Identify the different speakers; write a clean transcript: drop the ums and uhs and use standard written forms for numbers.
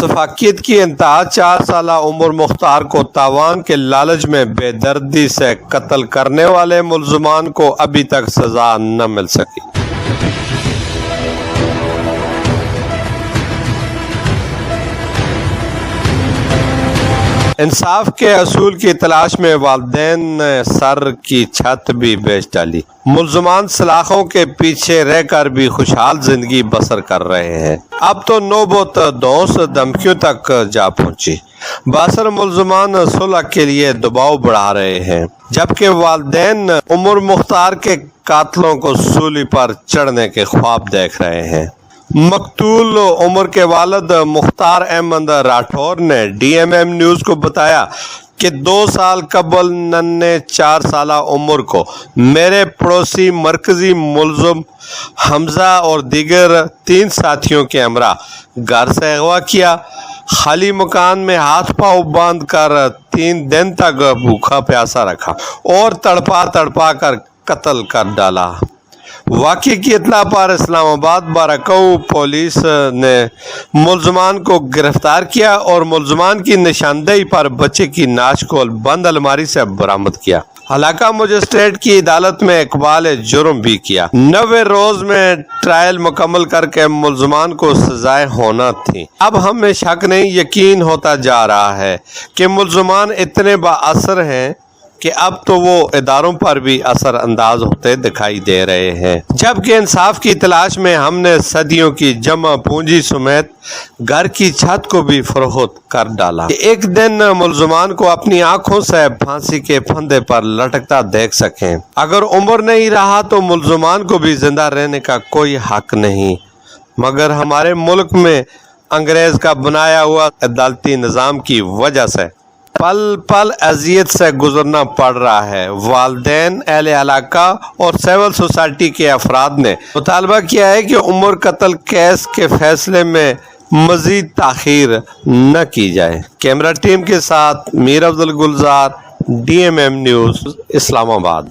Speaker 1: शफाकियत की इंतहा 4 साल उमर मुख्तार को तावान के लालच में बेदर्दी से कत्ल करने वाले मुल्ज़मान को अभी तक सजा न मिल सकी। इंसाफ के असूल की तलाश में वालिदैन ने सर की छत भी बेच डाली। मुल्ज़मान सलाखों के पीछे रहकर भी खुशहाल जिंदगी बसर कर रहे हैं। अब तो नौबत दोष धमकियों तक जा पहुंची। बासर मुल्ज़मान सुलह के लिए दबाव बढ़ा रहे हैं, जबकि वालिदैन उमर मुख्तार के कातलों को सूली पर चढ़ने के ख्वाब देख रहे हैं। मकतूल उमर के वालिद मुख्तार अहमद राठौर ने DMM न्यूज़ को बताया कि 2 साल कबल नन्हे 4 साल उमर को मेरे पड़ोसी मरकजी मुल्ज़िम हमजा और दीगर 3 साथियों के हमरा घर से अगवा किया। खाली मकान में हाथ पाँव बांध कर 3 दिन तक भूखा प्यासा रखा और तड़पा तड़पा कर कत्ल कर डाला। वाक़ई की इत्तला पर इस्लामाबाद बारकाऊ पुलिस ने मुल्ज़मान को गिरफ्तार किया और मुल्ज़मान की निशानदेही पर बच्चे की नाश को बंद अलमारी से बरामद किया। हलाका मजिस्ट्रेट की अदालत में इकबाल जुर्म भी किया। 90 रोज में ट्रायल मुकम्मल करके मुल्ज़मान को सजाएं होना थी। अब हमें शक नहीं, यकीन होता जा रहा है कि मुल्ज़मान इतने बाअसर हैं कि अब तो वो इदारों पर भी असर अंदाज होते दिखाई दे रहे हैं। जबकि इंसाफ की तलाश में हमने सदियों की जमा पूंजी समेत घर की छत को भी फरोख्त कर डाला। एक दिन मुल्ज़मान को अपनी आंखों से फांसी के फंदे पर लटकता देख सकें। अगर उम्र नहीं रहा तो मुल्ज़मान को भी जिंदा रहने का कोई हक नहीं, मगर हमारे मुल्क में अंग्रेज का बनाया हुआ अदालती निज़ाम की वजह से पल पल अजियत से गुजरना पड़ रहा है। वालिदैन, अहले इलाका और सिविल सोसाइटी के अफराद ने मुतालबा किया है कि उमर कत्ल केस के फैसले में मजीद ताखीर न की जाए। कैमरा टीम के साथ मीर अब्दुल गुलजार, DMM न्यूज़, इस्लामाबाद।